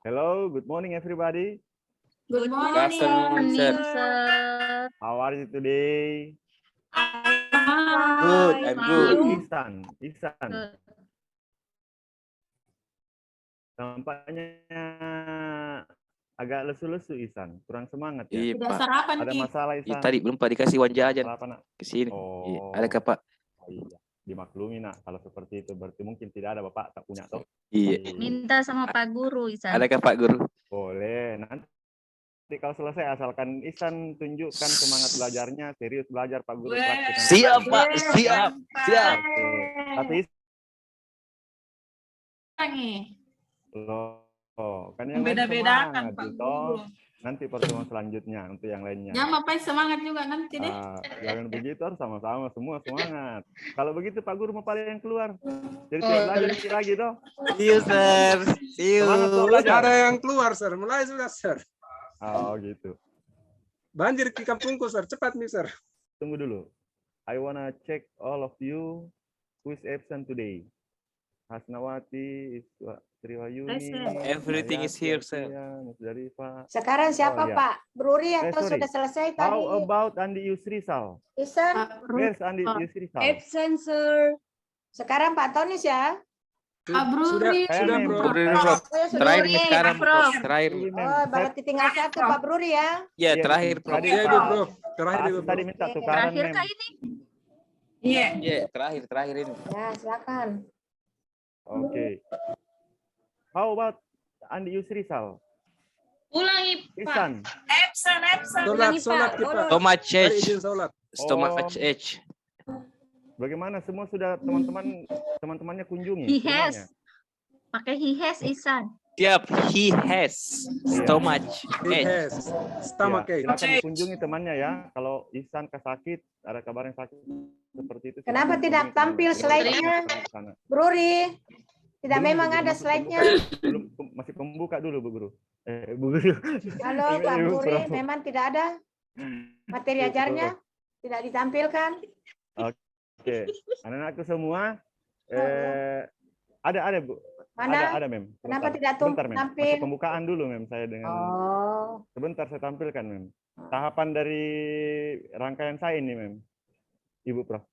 Hello, good morning everybody. Good Good morning, afternoon, sir. sir. How are you today? Good, I'm good. Ihsan. Tampaknya agak lesu-lesu Ihsan, kurang semangat ya. Iya, Tidak Pak. sarapan, Ada Ki. masalah Iya, Ihsan? tadi belum Pak dikasih uang jajan Masalah apa, Nak? ke sini. Oh. Iya. Ada kah, Pak? Oh, iya. Dimaklumi Nak, kalau seperti itu berarti mungkin tidak ada Bapak tak punya toh. Iya. Minta sama Pak Guru, Isan. Ada kah, Pak Guru? Boleh. Nanti kalau selesai asalkan Ihsan tunjukkan semangat belajarnya, serius belajar Pak Guru praktik. Siap, Pak. Siap. Siap. Oke. Tapi Nih. loh, kan yang Beda-bedakan, semangat, Pak gitu. Guru. Nanti pertemuan selanjutnya untuk yang lainnya. Ya, Bapak semangat juga nanti deh. Jangan begitu, harus sama-sama semua semangat. Kalau begitu Pak Guru mau paling yang keluar. Jadi tidak belajar dikit lagi toh. See you, sir. See you. Semangat toh belajar. Ada yang keluar, Sir. Mulai sudah, Sir. Oh gitu. Banjir di kampungku, Sir. Cepat nih, Sir. Tunggu dulu. I wanna check all of you who is absent today. Hasnawati, Triwayuni, Everything is here, sir. Musdalifah. Sekarang siapa, iya. Pak? Bruri atau sorry. sudah selesai tadi? How about Andi Yusrisal? Isan? Where's Andi Yusrisal? Absent, sir. Sekarang Pak Tonis ya? Pak Bruri. Sudah, Bro. Bro. Terakhir nih sekarang, Bro. Terakhir. Oh, berarti tinggal satu Pak Bruri ya? Ya, terakhir, Bro. Tadi, Iya, Ibu, Bro. Terakhir, Pak Ibu, Asus Bro. tadi minta tukaran, Terakhir Mem. kah ini? Iya. Iya, terakhir ini. Ya, silakan. Oke. How about Andi Yusrisal? Ulangi, Pak. Ihsan. Solat kita. So much Hari age. izin sholat. So much age. Bagaimana semua sudah teman-temannya kunjungi? He semuanya? has. Pakai he has, Isan. Tiap he has so much He age. has stomach Ya, ache. silakan dikunjungi temannya ya. Kalau Ihsan sakit, ada kabar yang sakit seperti itu. Kenapa silakan tidak kunjungi tampil temannya. slide-nya? Ke sana. Bruri. Tidak Belum, memang belum ada masuk slide-nya. belum masih pembuka dulu Bu Guru. Bu Guru. Halo, Pak Ibu Bruri. Prof. Memang tidak ada materi Ibu ajarnya? Prof. Tidak ditampilkan? Oke, anak-anakku semua, ada Bu, Mana? ada Mem. Kenapa Sebentar. tidak Sebentar, Mem. tampil? Masih pembukaan dulu Mem, saya dengan Oh. sebentar saya tampilkan Mem. Tahapan dari rangkaian saya ini Mem, Ibu Prof.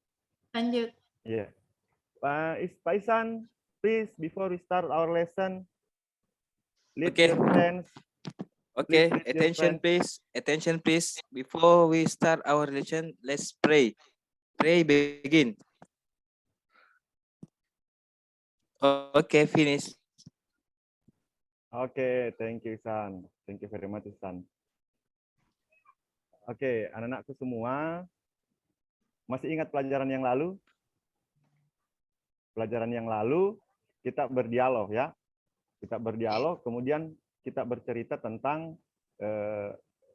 Lanjut. Iya, Pak Ihsan, please before we start our lesson, lead Okay. your friends. Okay, Please, please, attention please. Attention please. Before we start our lesson, let's pray. Pray begin. Okay, finish. Oke, thank you Ihsan. Thank you very much Ihsan. Oke, anak-anakku semua, masih ingat pelajaran yang lalu? Pelajaran yang lalu kita berdialog ya. Kita berdialog, kemudian kita bercerita tentang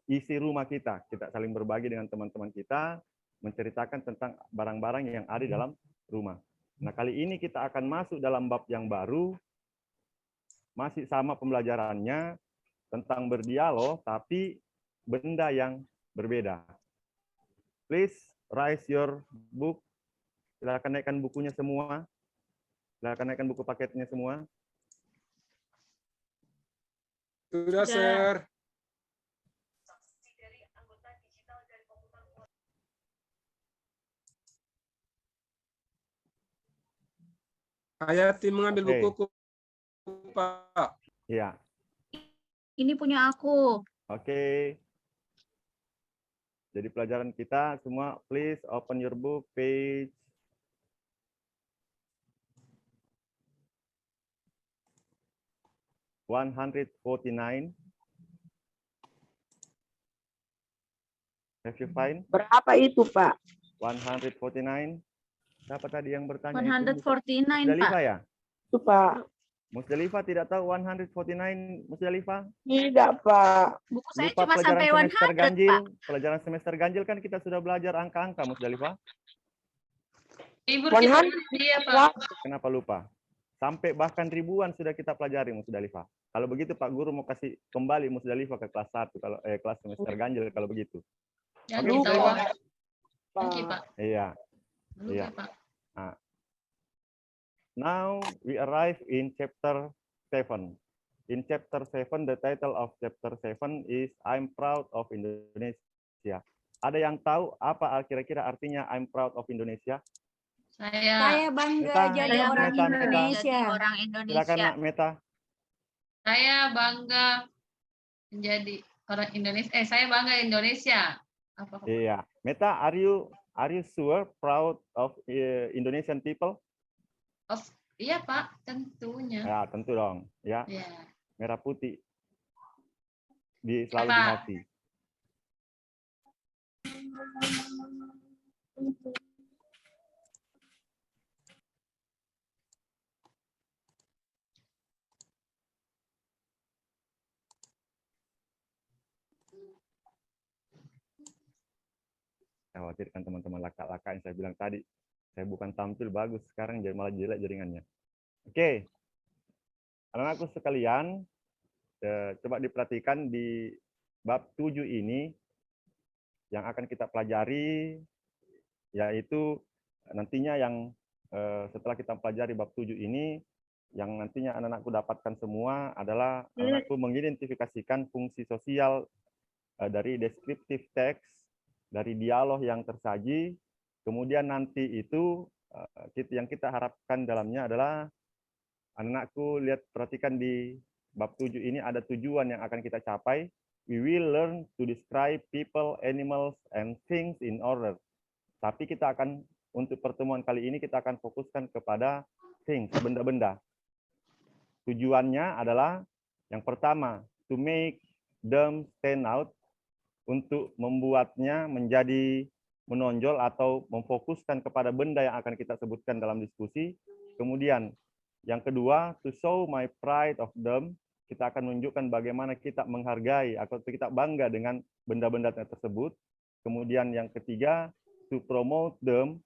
isi rumah kita. Kita saling berbagi dengan teman-teman kita, menceritakan tentang barang-barang yang ada di dalam rumah. Nah, kali ini kita akan masuk dalam bab yang baru, masih sama pembelajarannya, tentang berdialog, tapi benda yang berbeda. Please raise your book. Silakan naikkan bukunya semua. Silakan naikkan buku paketnya semua. Sudah, Sir. Hayati mengambil Oke. bukuku, Pak. Iya. Ini punya aku. Oke. Jadi pelajaran kita semua, please open your book page 149. Have you find? Berapa itu, Pak? 149. Siapa tadi yang bertanya? 149, Musdalifah Pak. ya? Itu, Pak. Musdalifah tidak tahu 149 Musdalifah? Tidak, Pak. Buku saya Lupa cuma sampai pelajaran semester 100, ganjil. Pak. Pelajaran semester ganjil kan kita sudah belajar angka-angka Musdalifah. Ibu 100. dia, Pak. Kenapa lupa? Sampai bahkan ribuan sudah kita pelajari Musdalifah. Kalau begitu Pak Guru mau kasih kembali Musdalifah ke kelas 1 kalau kelas semester ganjil kalau begitu. Jangan Oke, kita Musdalifah? Oke, Pak. Iya. Oke, Iya. Pak. Now we arrive in chapter 7. In chapter 7, the title of chapter 7 is I'm proud of Indonesia. Ada yang tahu apa kira-kira artinya I'm proud of Indonesia? Saya bangga Meta, jadi Meta, orang Meta. Indonesia. Orang Silakan Indonesia. Nak Meta. saya bangga menjadi orang Indonesia. Saya bangga Indonesia. Apa? Iya. Meta, are you sure proud of Indonesian people? Iya Pak, tentunya. Ya, tentu dong. Ya, Ya. merah putih selalu Pak. di hati. Saya khawatirkan teman-teman laka-laka yang saya bilang tadi. Saya bukan tampil bagus, sekarang jadi malah jelek jaringannya. Oke. Anak-anakku sekalian, coba diperhatikan di bab 7 ini yang akan kita pelajari, yaitu nantinya yang setelah kita pelajari bab 7 ini, yang nantinya anak-anakku dapatkan semua adalah anak-anakku mengidentifikasikan fungsi sosial dari descriptive text, dari dialog yang tersaji, kemudian nanti itu yang kita harapkan dalamnya adalah anak-anakku perhatikan di bab 7 ini ada tujuan yang akan kita capai. We will learn to describe people, animals, and things in order. Tapi kita akan, untuk pertemuan kali ini, kita akan fokuskan kepada things, benda-benda. Tujuannya adalah, yang pertama, to make them stand out, untuk membuatnya menjadi menonjol atau memfokuskan kepada benda yang akan kita sebutkan dalam diskusi. Kemudian, yang kedua, to show my pride of them, kita akan menunjukkan bagaimana kita menghargai atau kita bangga dengan benda-benda tersebut. Kemudian yang ketiga, to promote them,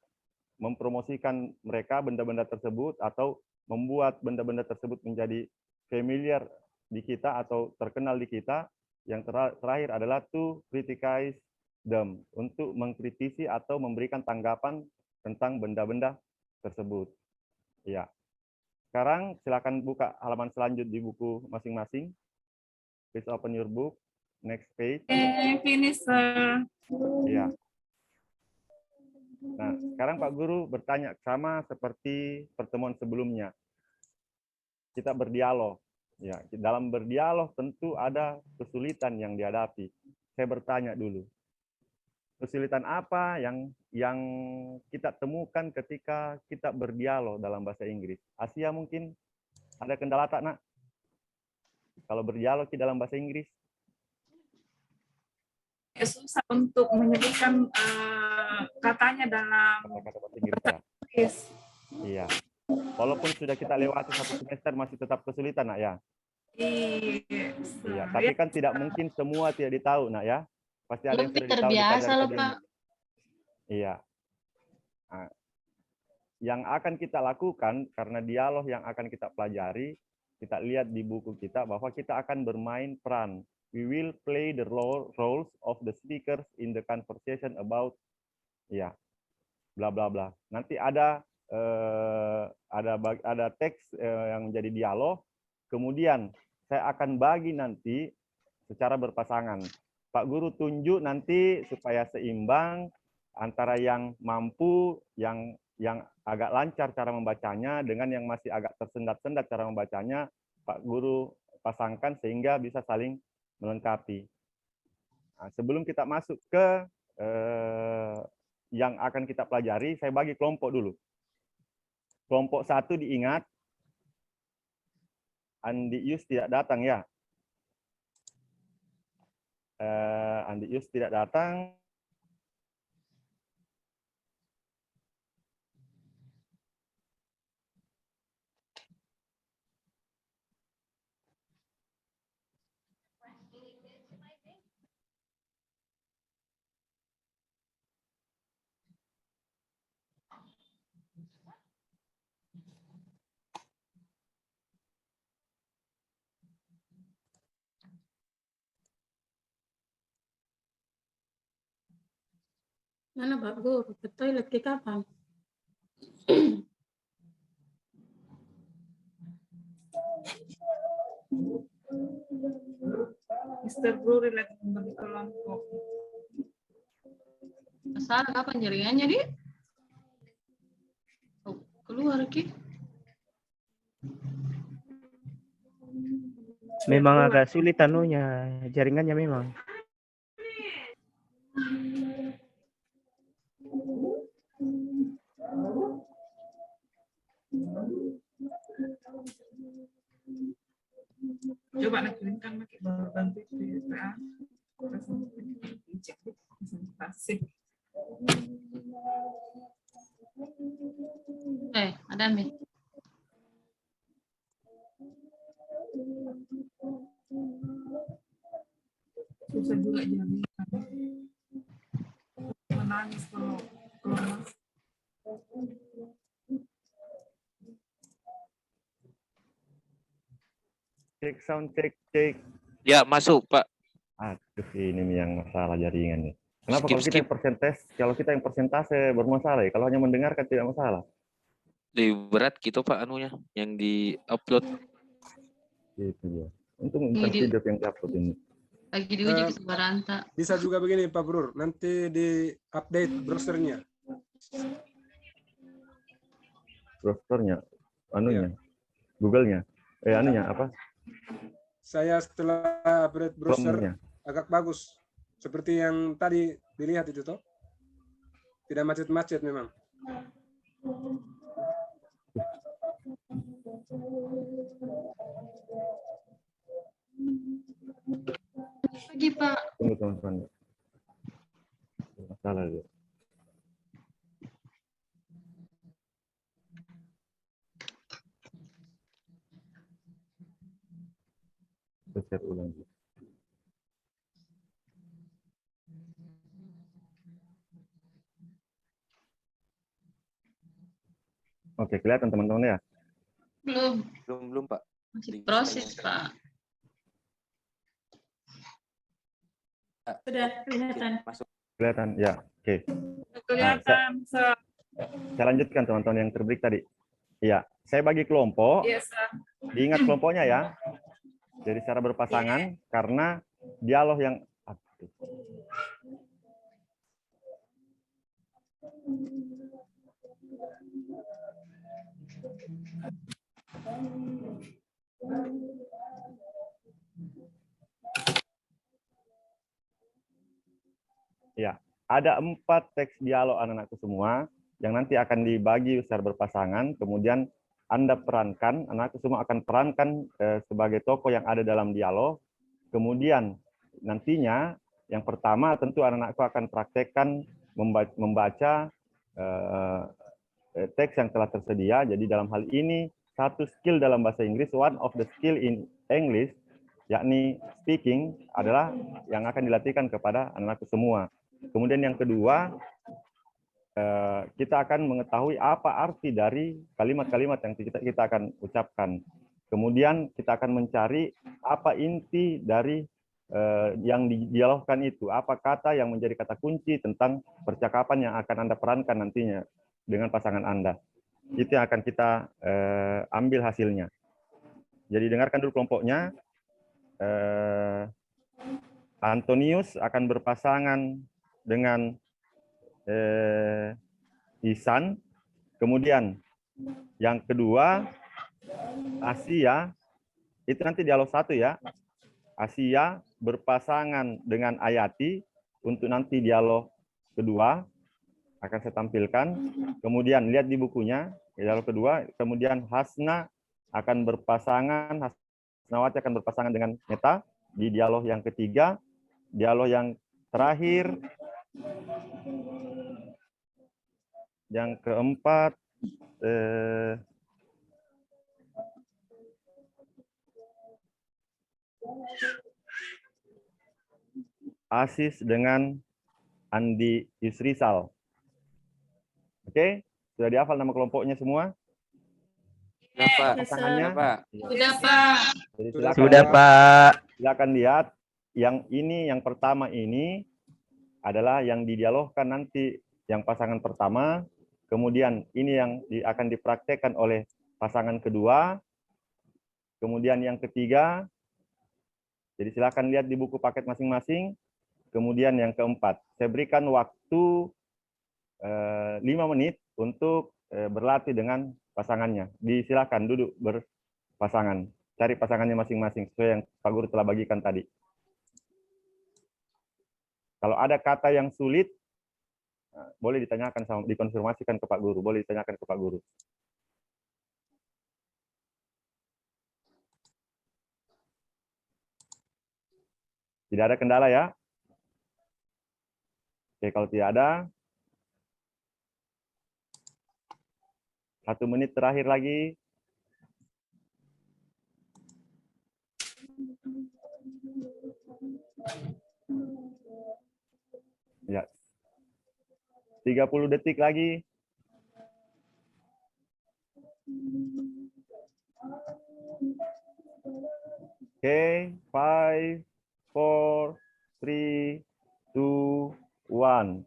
mempromosikan mereka benda-benda tersebut atau membuat benda-benda tersebut menjadi familiar di kita atau terkenal di kita. Yang terakhir adalah to criticize them, untuk mengkritisi atau memberikan tanggapan tentang benda-benda tersebut. Ya. Sekarang silakan buka halaman selanjutnya di buku masing-masing. Please open your book. Next page. Finish, sir. Ya. Nah, sekarang Pak Guru bertanya sama seperti pertemuan sebelumnya. Kita berdialog. Ya, dalam berdialog tentu ada kesulitan yang dihadapi. Saya bertanya dulu. Kesulitan apa yang kita temukan ketika kita berdialog dalam bahasa Inggris? Asia mungkin ada kendala tak, Nak? Kalau berdialog di dalam bahasa Inggris? Susah untuk menyebutkan katanya dalam Kata-kata bahasa Inggris ya? Inggris. Iya. Walaupun sudah kita lewati 1 semester masih tetap kesulitan, Nak ya? Iya, tapi kan tidak mungkin semua tidak ditahu, Nak ya? Pasti ada yang Lebih sudah ditahu. terbiasa loh, Pak. Iya. Nah, yang akan kita lakukan karena dialog yang akan kita pelajari, kita lihat di buku kita bahwa kita akan bermain peran. We will play the roles of the speakers in the conversation about, ya, bla bla bla. Nanti ada teks yang menjadi dialog. Kemudian saya akan bagi nanti secara berpasangan. Pak Guru tunjuk nanti supaya seimbang antara yang mampu, yang agak lancar cara membacanya dengan yang masih agak tersendat-sendat cara membacanya, Pak Guru pasangkan sehingga bisa saling melengkapi. Nah, sebelum kita masuk ke yang akan kita pelajari, saya bagi kelompok dulu. Kelompok 1 diingat, Andi Yus tidak datang ya. Andi Yus tidak datang. Mana Pak Guru? Ke toilet ke kapan? Mr. Bro relax membagi kelompok. Masalah kapan jaringannya, Di? Oh, keluar, Ki. Memang agak sulit anunya, jaringannya memang. Coba kirimkan pakai bantu PA. Presentasi. Ada Mi. Susah juga jalan. Menangis kalau keluar. Cek sound, cek. Ya, masuk, Pak. Aduh, ini nih yang masalah jaringan nih. Kenapa Skip. kalau kita yang persentase bermasalah ya? Kalau hanya mendengarkan tidak masalah. Lebih berat gitu, Pak, anunya yang di-upload. Gitu ya. Untung bukan video yang upload ini. Lagi diuji ke Subaranta. Bisa juga begini Pak Brur, nanti di update browsernya. Browsernya, anunya, Google-nya, anunya apa? Saya setelah update browser Chrome-nya. agak bagus. Seperti yang tadi dilihat itu toh. Tidak macet-macet memang. Lagi, Pak. Tunggu teman-teman. Masalah dia. Share ulang. Oke, kelihatan teman-teman ya? Belum, Pak. Masih proses, Pak. Sudah kelihatan. Masuk. Kelihatan, ya. Oke. Kelihatan. Saya lanjutkan teman-teman yang terbreak tadi. Iya, saya bagi kelompok. Yes, Diingat kelompoknya ya. Jadi secara berpasangan karena dialog yang ya, ada 4 teks dialog anak-anakku semua yang nanti akan dibagi secara berpasangan, kemudian Anda perankan, anakku semua akan perankan sebagai tokoh yang ada dalam dialog. Kemudian nantinya yang pertama tentu anak-anakku akan praktekkan membaca teks yang telah tersedia. Jadi dalam hal ini satu skill dalam bahasa Inggris, one of the skill in English, yakni speaking, adalah yang akan dilatihkan kepada anak-anakku semua. Kemudian yang kedua, kita akan mengetahui apa arti dari kalimat-kalimat yang kita akan ucapkan. Kemudian kita akan mencari apa inti dari yang didialogkan itu, apa kata yang menjadi kata kunci tentang percakapan yang akan Anda perankan nantinya dengan pasangan Anda. Itu yang akan kita ambil hasilnya. Jadi dengarkan dulu kelompoknya. Antonius akan berpasangan dengan Ihsan. Kemudian yang kedua, Asia, itu nanti dialog 1 ya. Asia berpasangan dengan Ayati untuk nanti dialog kedua akan saya tampilkan. Kemudian lihat di bukunya dialog kedua. Kemudian Hasna akan berpasangan, Hasnawati akan berpasangan dengan Meta di dialog yang ketiga. Dialog yang terakhir, yang keempat, Asis dengan Andi Yusrisal. Oke, sudah dihafal nama kelompoknya semua? Sudah, Pak. Pasangannya? Pak. Sudah, Pak. Jadi silakan Sudah, lihat. Pak. Silakan lihat. Yang ini, yang pertama ini adalah yang didialogkan nanti yang pasangan pertama. Kemudian ini yang akan dipraktekkan oleh pasangan kedua. Kemudian yang ketiga, jadi silakan lihat di buku paket masing-masing. Kemudian yang keempat, saya berikan waktu 5 menit untuk berlatih dengan pasangannya. Disilakan duduk berpasangan. Cari pasangannya masing-masing sesuai yang Pak Guru telah bagikan tadi. Kalau ada kata yang sulit, boleh ditanyakan dikonfirmasikan ke Pak Guru, boleh ditanyakan ke Pak Guru. Tidak ada kendala ya? Oke, kalau tidak ada, 1 menit terakhir lagi. Ya. 30 detik lagi. Oke, 5, 4, 3, 2, 1.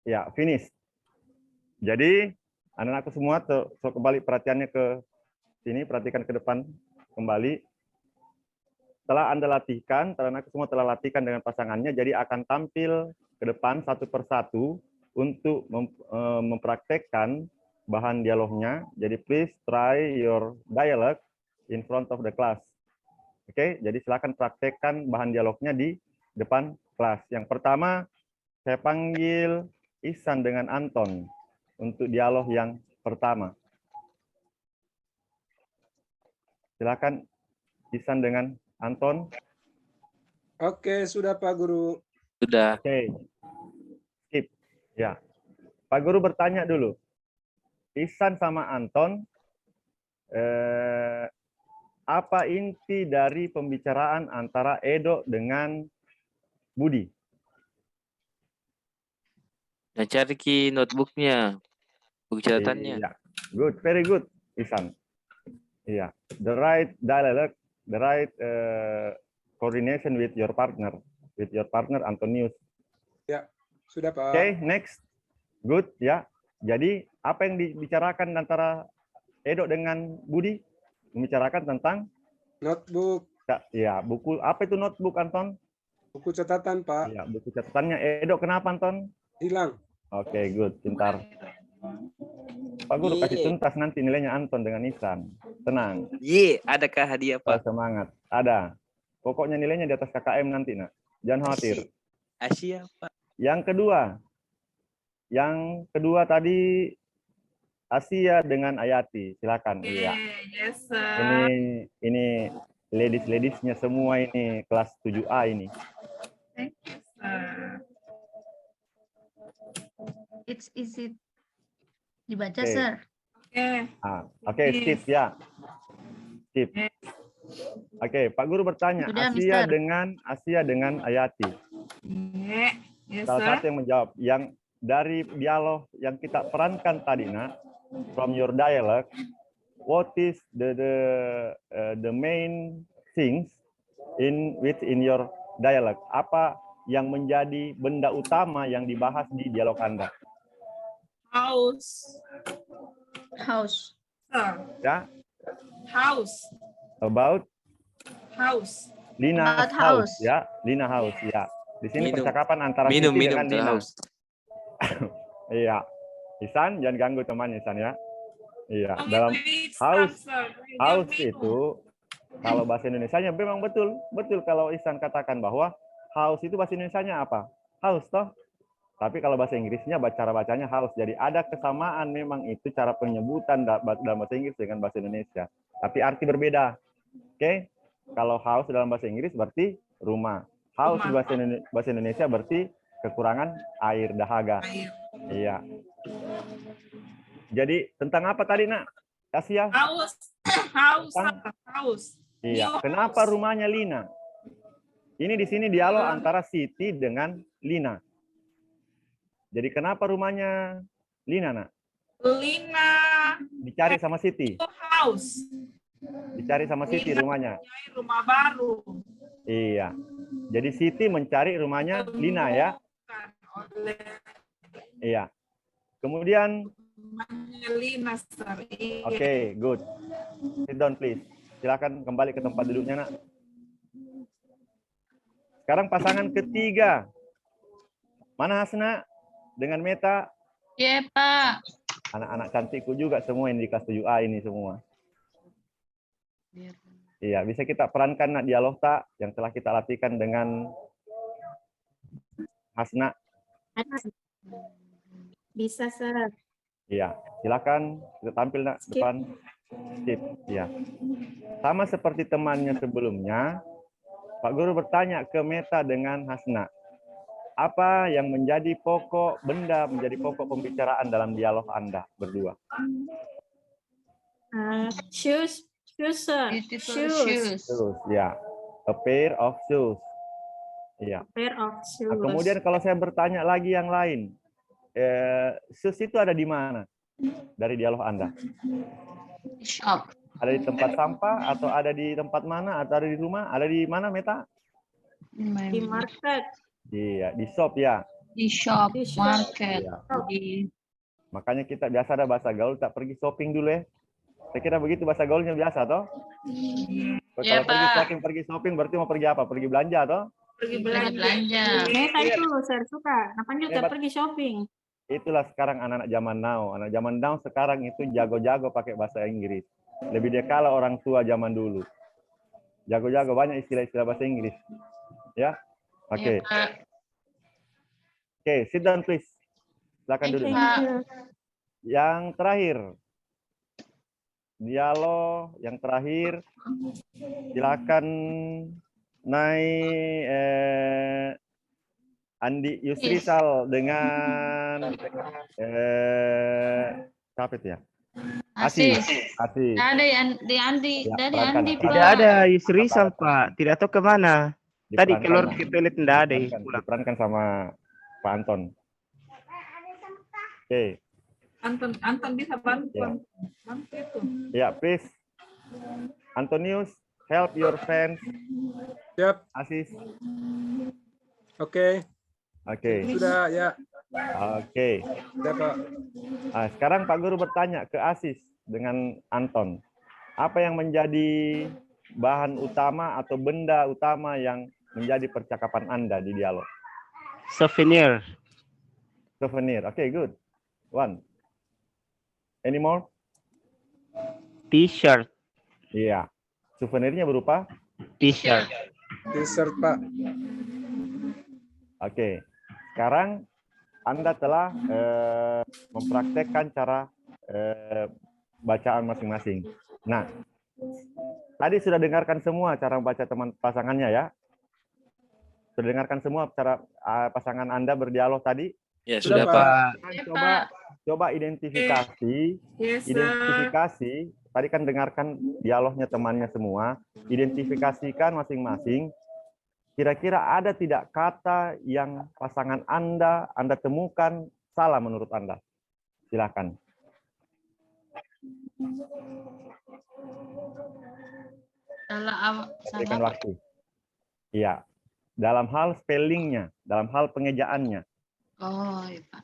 Ya, finish. Jadi, anak-anakku semua kembali perhatiannya ke sini, perhatikan ke depan kembali. Setelah Anda latihkan, anak-anakku semua telah latihkan dengan pasangannya, jadi akan tampil ke depan satu persatu untuk mempraktekkan bahan dialognya. Jadi please try your dialogue in front of the class. Oke, jadi silakan praktekkan bahan dialognya di depan kelas. Yang pertama, saya panggil Ihsan dengan Anton untuk dialog yang pertama. Silakan Ihsan dengan Anton. Oke, sudah Pak Guru. Sudah. Oke. Skip. Ya. Pak Guru bertanya dulu. Ihsan sama Anton, apa inti dari pembicaraan antara Edo dengan Budi? Nah, cari ki notebooknya, buku catatannya. Iya. Good, very good, Ihsan. Iya. The right dialogue, the right coordination with your partner Antonius. Ya, sudah Pak. Oke, next. Good, ya. Jadi apa yang dibicarakan antara Edo dengan Budi? Membicarakan tentang Notebook, ya, buku. Apa itu notebook, Anton? buku catatan Pak. Ya, buku catatannya. Edo kenapa, Anton? Hilang. Oke, good, pintar. Pak Guru kasih tuntas nanti nilainya Anton dengan Ihsan. Tenang. Adakah hadiah, Pak? Semangat. Ada. Pokoknya nilainya di atas KKM nanti, nak. Jangan khawatir. Asia, Pak. Yang kedua tadi Asia dengan Ayati. Silakan. Iya. Yes, sir. Ini ladies-ladiesnya semua ini kelas 7A ini. Thank you, sir. It's easy dibaca, Oke. sir. Oke, skip ya. Skip. Oke, Pak Guru bertanya, Sudah, Asia Mister. dengan Ayati. Yes, Salah sir. satu yang menjawab. Yang dari dialog yang kita perankan tadi, nak, from your dialogue, what is the main things in your dialogue? Apa yang menjadi benda utama yang dibahas di dialog Anda? House. House. Sir. Ya, House. about House. Lina About house. house. Ya, Lina house, ya. Di sini Minum. percakapan antara Minum, Siti dengan tuh, Lina. haus. Iya. Ihsan, jangan ganggu teman Ihsan ya. Iya, Oh, dalam wait, house, sir. house Minum. itu kalau bahasa Indonesianya memang betul kalau Ihsan katakan bahwa house itu bahasa Indonesianya apa? House toh. Tapi kalau bahasa Inggrisnya cara bacanya house. Jadi ada kesamaan memang itu cara penyebutan dalam bahasa Inggris dengan bahasa Indonesia. Tapi arti berbeda. Oke? Kalau house dalam bahasa Inggris berarti rumah. House di bahasa Indonesia berarti kekurangan air, dahaga. Air. Iya. Jadi tentang apa tadi, nak? Asia? House. House. Tentang- Sir. House. Iya. New Kenapa house. rumahnya Lina? Ini di sini dialog antara Siti dengan Lina. Jadi kenapa rumahnya Lina, nak? Lina. Dicari sama Siti. New house. Dicari sama Siti rumahnya. Nyai rumah baru. Iya. Jadi Siti mencari rumahnya Lina ya. Bukan oleh Iya. Kemudian Namanya Lina, Sir. Iya. Oke, good. Sit down please. Silakan kembali ke tempat duduknya, Nak. Sekarang pasangan ketiga. Mana Hasna dengan Meta? Ya, Pak. Anak-anak cantikku juga semua yang di kelas 7A ini semua. Iya, bisa kita perankan Nak dialog tak yang telah kita latihkan dengan Hasna. Bisa, Sir. Iya, silakan kita tampil Nak Skip. depan. Skip. Iya. Sama seperti temannya sebelumnya, Pak Guru bertanya ke Meta dengan Hasna. Apa yang menjadi pokok benda, menjadi pokok pembicaraan dalam dialog Anda berdua? Shoes, Sir. Beautiful Shoes. shoes. Shoes, ya. A pair of shoes. Iya. Pair of shoes. Nah, kemudian kalau saya bertanya lagi yang lain, shoes itu ada di mana dari dialog Anda? Shop. Ada di tempat sampah atau ada di tempat mana atau ada di rumah? Ada di mana Meta? Di market. Iya, di shop ya. Di shop, Di shop. market. Iya. Di Makanya kita biasa ada bahasa gaul tak pergi shopping dulu ya. Saya kira begitu bahasa gaulnya biasa toh. Ya, Kalau pergi Pak. shopping berarti mau pergi apa? Pergi belanja toh? Pergi belanja. belanja. Meta itu, Sir, suka. Kenapa juga Hebat. pergi shopping? Itulah sekarang anak-anak zaman now. Anak zaman now sekarang itu jago-jago pakai bahasa Inggris. Lebih dia kalah orang tua zaman dulu. Jago-jago banyak istilah-istilah bahasa Inggris. Ya. Oke. Ya, Pak. Oke, sit down please. Silakan Thank duduk. you. Thank you. Yang terakhir. Dialog yang terakhir. Silakan naik Andi Yusrisal dengan siapa itu ya? Asis. Asis. Ada di Andi, Ya, dari perankan, Andi, perankan. Tidak Pak. ada Yusrisal, Pak. Tidak tahu kemana. Tadi Diperankan, keluar ke toilet tidak ada. diperankan sama Pak Anton. Oke, Anton bisa bantu. Ya. Bantu itu. ya please. Antonius, help your friends. Siap. Asis. Oke. Oke, Sudah ya. oke. Sudah, Pak. Nah, sekarang Pak Guru bertanya ke Asis dengan Anton. Apa yang menjadi bahan utama atau benda utama yang menjadi percakapan Anda di dialog? Souvenir. Souvenir. Oke, good. One. Any more? T-shirt. Iya. Souvenirnya berupa? T-shirt. T-shirt, Pak. Oke. Sekarang Anda telah mempraktekkan cara bacaan masing-masing. Nah, tadi sudah dengarkan semua cara membaca teman pasangannya ya? Sudah dengarkan semua cara pasangan Anda berdialog tadi? Ya, Sudah, sudah, Pak. Pak. Coba identifikasi, Yes, sir. identifikasi. Tadi kan dengarkan dialognya temannya semua. Identifikasikan masing-masing. Kira-kira ada tidak kata yang pasangan Anda temukan salah menurut Anda? Silakan. Berikan Salah. waktu. Iya. Dalam hal spellingnya, dalam hal pengejaannya. Oh, iya, Pak.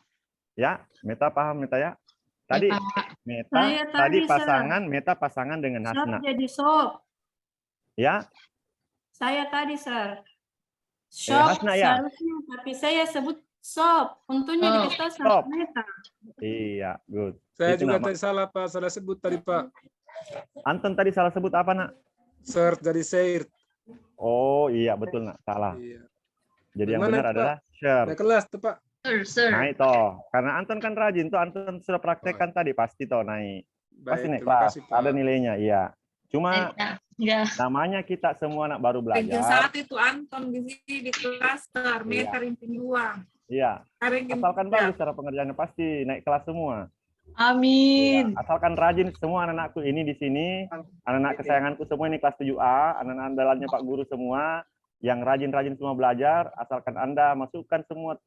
Ya, Meta paham Meta ya? Tadi Ya, Pak. Meta, Saya tadi tadi, pasangan Meta pasangan dengan Shop Hasna. jadi shop. Ya, Saya tadi, Sir. Shop Hasna ya? seharusnya, tapi saya sebut shop. Untungnya Oh, dikasih tahu sama shop. Meta. iya, good. Saya Itu juga nama. tadi salah, Pak. Salah sebut tadi, Pak. Anton tadi salah sebut apa, Nak? Shirt jadi shirt. Oh, iya betul, Nak. Salah. Iya. Jadi yang Gimana benar itu, Pak? adalah shirt. Naik kelas tuh, Pak. Sir. Nah, itu. Karena Anton kan rajin tuh, Anton sudah praktekkan tadi pasti toh naik. Pasti Baik, naik terima kelas. kasih, Pak. Ada nilainya, iya. Cuma Ya. namanya kita semua anak baru Ranking belajar. 1 itu Anton di sini di kelas, Sir. Meta ranking 2. Iya. Ranking Asalkan 3. bagus cara pengerjaannya pasti naik kelas semua. Amin. Iya, asalkan rajin semua anak-anakku ini di sini, anak-anak kesayanganku semua ini kelas 7A, anak-anak andalannya Pak Guru semua, yang rajin-rajin semua belajar, asalkan Anda masukkan semua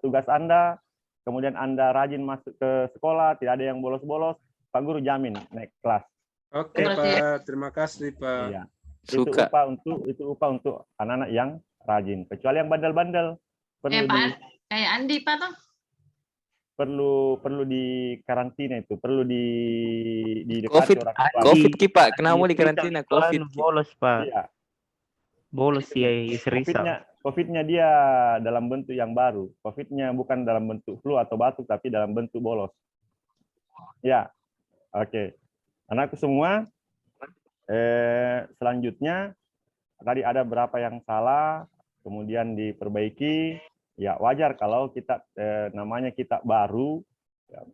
tugas Anda, kemudian Anda rajin masuk ke sekolah, tidak ada yang bolos-bolos, Pak Guru jamin naik kelas. Oke, Terima kasih. Pak. Terima kasih, Pak. Iya. Suka. Itu upah untuk anak-anak yang rajin, kecuali yang bandel-bandel. Perlu Pak. di- Kayak Andi, Pak, toh. perlu di karantina itu, perlu di COVID, orang tua. COVID Ki, Pak. Kenapa Di di karantina? Rizal COVID anu Ki. bolos Pak. Iya. Bolos ya Rizal. COVID-nya dia dalam bentuk yang baru. COVID-nya bukan dalam bentuk flu atau batuk, tapi dalam bentuk bolos. Ya, oke. Anakku semua, selanjutnya tadi ada berapa yang salah, kemudian diperbaiki. Ya wajar kalau kita namanya kita baru, ya,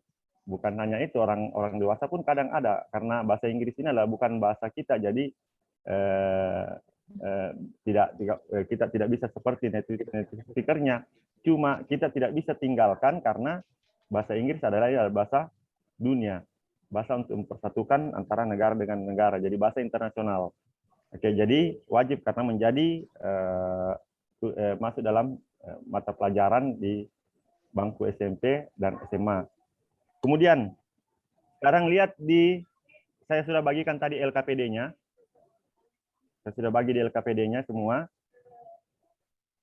bukan hanya itu, orang dewasa pun kadang ada, karena bahasa Inggris ini adalah bukan bahasa kita, jadi kita tidak bisa seperti native speaker-nya. Cuma kita tidak bisa tinggalkan karena bahasa Inggris adalah bahasa dunia, bahasa untuk mempersatukan antara negara dengan negara, jadi bahasa internasional. Oke, jadi wajib karena menjadi masuk dalam mata pelajaran di bangku SMP dan SMA. Kemudian sekarang lihat saya sudah bagikan tadi LKPD-nya. Saya sudah bagi di LKPD-nya semua.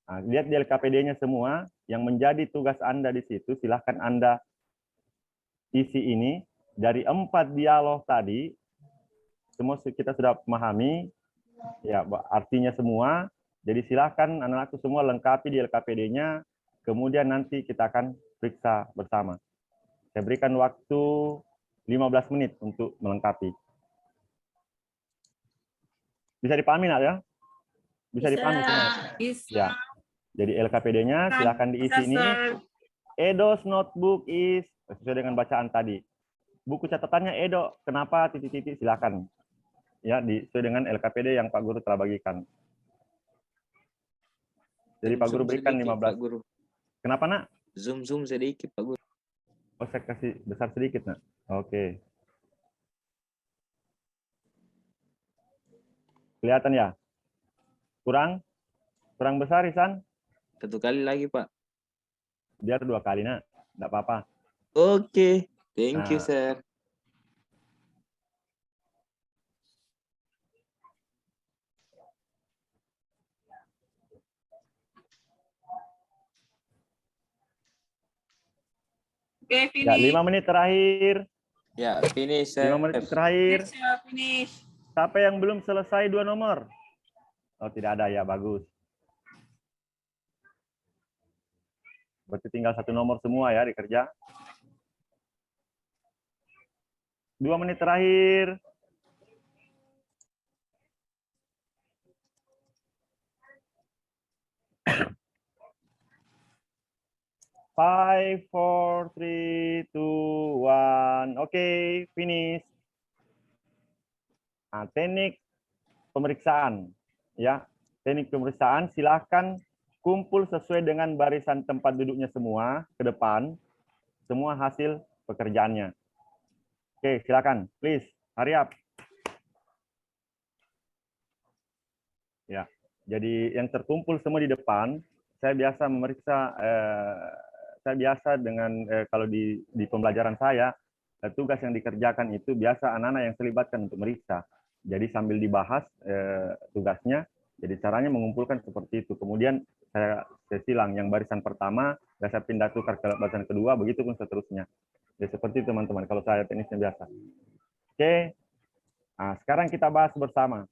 Nah, lihat di LKPD-nya semua, yang menjadi tugas Anda di situ, silahkan Anda isi ini. Dari 4 dialog tadi, semua kita sudah memahami, ya artinya semua. Jadi silahkan anak-anakku semua lengkapi di LKPD-nya, kemudian nanti kita akan periksa bersama. Saya berikan waktu 15 menit untuk melengkapi. Bisa dipahami nak ya? Bisa dipahami semua? Bisa. Ya. Jadi LKPD-nya silahkan diisi ini. Sir. Edo's notebook is sesuai dengan bacaan tadi. Buku catatannya Edo, kenapa titik-titik silakan. Ya, sesuai dengan LKPD yang Pak Guru telah bagikan. Jadi Pak Guru berikan sedikit, 15. Pak Guru. Kenapa nak? Zoom sedikit Pak Guru. Oh, saya kasih besar sedikit nak. Oke. Kelihatan ya? Kurang besar, Isan? 1 kali lagi Pak. Biar 2 kali nak, enggak apa-apa. Oke, thank you Nah. sir. Oke, Ya, finish. 5 menit terakhir. Ya, finish sir. 5 menit terakhir. Finish. Siapa yang belum selesai 2 nomor? Oh, tidak ada ya, bagus. Berarti tinggal 1 nomor semua ya dikerja. 2 menit terakhir. Five, 4, 3, 2, 1. Oke, finish. Nah, teknik pemeriksaan. Ya, teknik pemeriksaan silahkan kumpul sesuai dengan barisan tempat duduknya semua ke depan. Semua hasil pekerjaannya. Oke, silakan. Please, hurry up. Ya, jadi yang terkumpul semua di depan, saya biasa memeriksa, saya biasa dengan kalau di pembelajaran saya, tugas yang dikerjakan itu biasa anak-anak yang terlibatkan untuk meriksa. Jadi sambil dibahas tugasnya, jadi caranya mengumpulkan seperti itu. Kemudian saya silang yang barisan pertama, saya pindah tukar ke barisan kedua, begitu pun seterusnya. Jadi seperti itu teman-teman, kalau saya teknisnya biasa. Oke, nah, sekarang kita bahas bersama.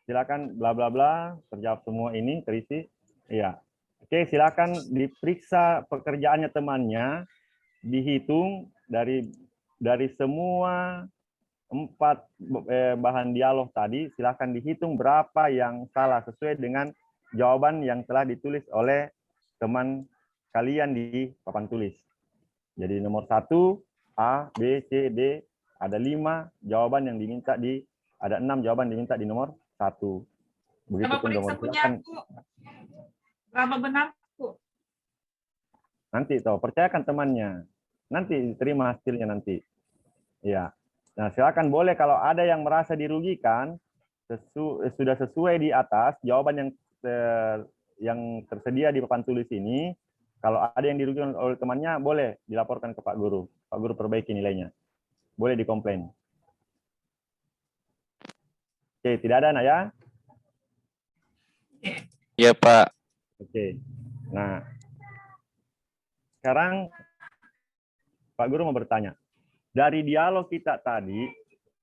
Silakan bla bla bla, terjawab semua ini, terisi. Iya. Oke, silakan diperiksa pekerjaannya temannya, dihitung dari semua 4 bahan dialog tadi, silakan dihitung berapa yang salah sesuai dengan jawaban yang telah ditulis oleh teman kalian di papan tulis. Jadi nomor 1, A, B, C, D, ada 5 jawaban yang diminta ada 6 jawaban diminta di nomor 1. Begitupun nomor silakan. Berapa benar, Bu? Nanti tahu, percayakan temannya. Nanti terima hasilnya nanti. Ya. Nah, silakan boleh kalau ada yang merasa dirugikan, sudah sesuai di atas jawaban yang tersedia di papan tulis ini. Kalau ada yang dirugikan oleh temannya, boleh dilaporkan ke Pak Guru. Pak Guru perbaiki nilainya. Boleh dikomplain. Oke, tidak ada, nak ya? Ya, Pak. Oke. Nah, sekarang Pak Guru mau bertanya. Dari dialog kita tadi,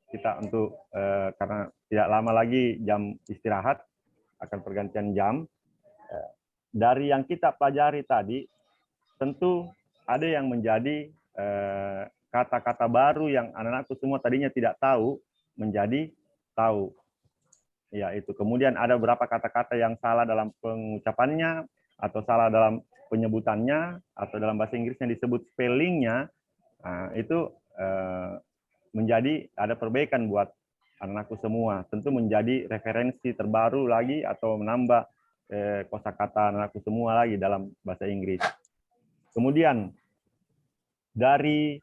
kita untuk karena tidak lama lagi jam istirahat, akan pergantian jam. Dari yang kita pelajari tadi, tentu ada yang menjadi kata-kata baru yang anak-anakku semua tadinya tidak tahu, menjadi tahu. Ya, itu. Kemudian ada beberapa kata-kata yang salah dalam pengucapannya, atau salah dalam penyebutannya, atau dalam bahasa Inggrisnya disebut spellingnya. Nah, itu menjadi ada perbaikan buat anak-anakku semua. Tentu menjadi referensi terbaru lagi, atau menambah kosakata anak-anakku semua lagi dalam bahasa Inggris. Kemudian, dari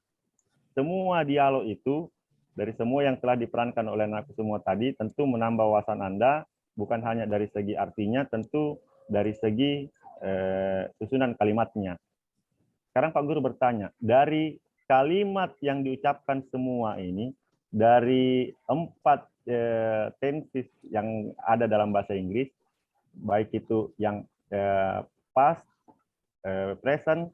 semua dialog itu, dari semua yang telah diperankan oleh anakku semua tadi, tentu menambah wawasan Anda, bukan hanya dari segi artinya, tentu dari segi susunan kalimatnya. Sekarang Pak Guru bertanya, dari kalimat yang diucapkan semua ini, dari 4 tenses yang ada dalam bahasa Inggris, baik itu yang past, present,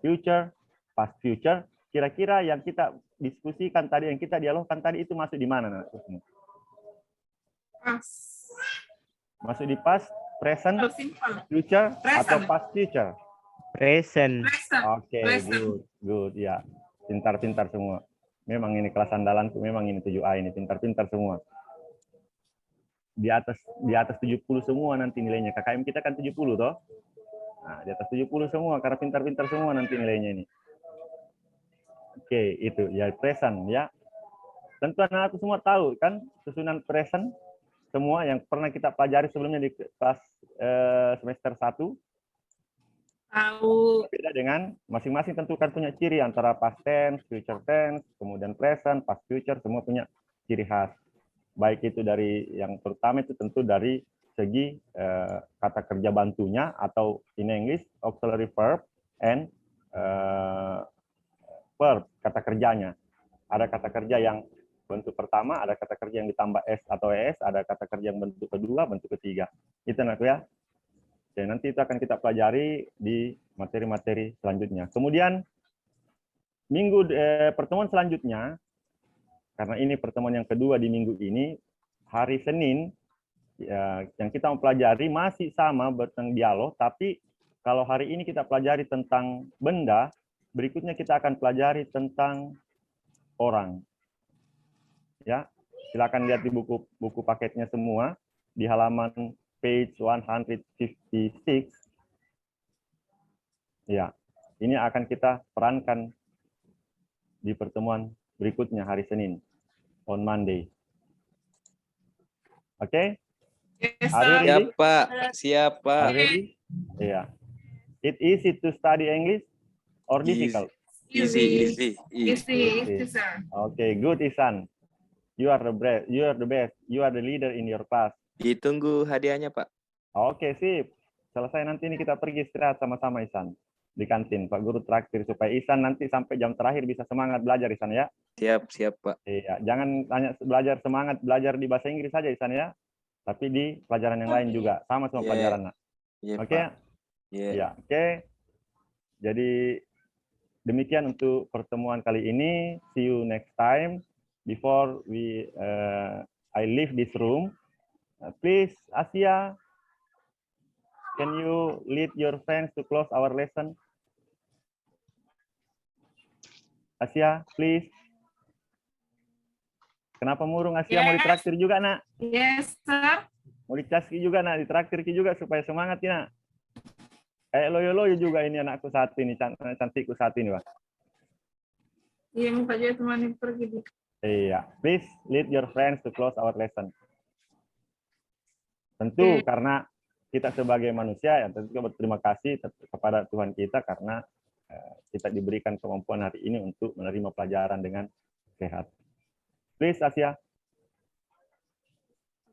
future, past future, kira-kira yang kita diskusikan tadi, yang kita dialogkan tadi itu masuk di mana? Pas. Masuk di past, present, Oh, simple. future, atau Present. past future? Present. Present. Oke, Present. good, ya. Pintar-pintar semua. Memang ini kelas andalanku, memang ini 7A ini, pintar-pintar semua. Di atas 70 semua nanti nilainya. KKM kita kan 70 toh. Nah, di atas 70 semua karena pintar-pintar semua nanti nilainya ini. Oke, itu ya present ya. Tentu anak-anakku semua tahu kan susunan present semua yang pernah kita pelajari sebelumnya di kelas semester 1. Tahu. Beda dengan masing-masing tentu kan punya ciri antara past tense, future tense, kemudian present, past future, semua punya ciri khas. Baik itu dari yang pertama itu tentu dari segi kata kerja bantunya, atau in English auxiliary verb and verb, kata kerjanya. Ada kata kerja yang bentuk pertama, ada kata kerja yang ditambah s atau es, ada kata kerja yang bentuk kedua, bentuk ketiga. Itu anakku ya. Jadi nanti itu akan kita pelajari di materi-materi selanjutnya. Kemudian pertemuan selanjutnya, karena ini pertemuan yang kedua di minggu ini, hari Senin ya, yang kita mempelajari masih sama tentang dialog, tapi kalau hari ini kita pelajari tentang benda, berikutnya kita akan pelajari tentang orang. Ya, silakan lihat di buku paketnya semua di halaman page 156. Ya, ini akan kita perankan di pertemuan berikutnya hari Senin, on Monday. Oke? Yes, Are you sir. ready? Siap, Pak. Siap, Pak. Are you ready? Yeah. It easy to study English or difficult? Easy. Easy, sir. Okay, good, Isan. You are the best. You are the best. You are the leader in your class. Ditunggu hadiahnya, Pak. Oke, sip. Selesai nanti ini kita pergi istirahat sama-sama, Isan. Di kantin, Pak Guru traktir supaya Isan nanti sampai jam terakhir bisa semangat belajar, Isan ya. Siap, Pak. Iya, jangan hanya semangat belajar di bahasa Inggris saja, Isan ya. Tapi di pelajaran yang lain juga, sama semua pelajaran. Iya, Oke? Pak. Iya. Ya, oke. Jadi demikian untuk pertemuan kali ini. See you next time. Before I leave this room, please, Asia, can you lead your friends to close our lesson? Asia, please. Kenapa murung, Asia? Mau ditraktir juga, nak? Yes, sir. Mau dicaski juga, nak? Ditraktir juga supaya semangat, ya, nak? Kayak loyo-loyo juga ini anakku saat ini, cantikku saat ini, Pak. Iya, muka juga teman pergi. Iya, please lead your friends to close our lesson. Tentu karena kita sebagai manusia, ya tentu berterima kasih kepada Tuhan kita karena kita diberikan kemampuan hari ini untuk menerima pelajaran dengan sehat. Please, Asia.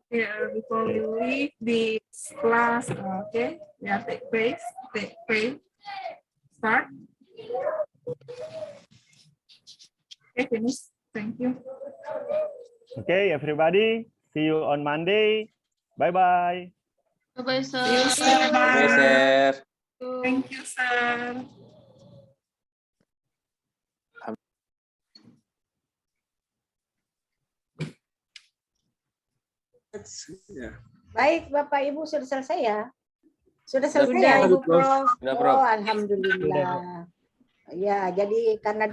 Yeah, before we leave this class, okay? Yeah, take place. Start. Okay, finish. Thank you. Okay, everybody. See you on Monday. Bye-bye. Bye-bye, sir. See you, sir. Bye, sir. Thank you, sir. Ya. Baik, Bapak Ibu sudah selesai ya? Sudah selesai Sudah. ya, Ibu Prof? Sudah, Prof. Oh, alhamdulillah. Ya, jadi karena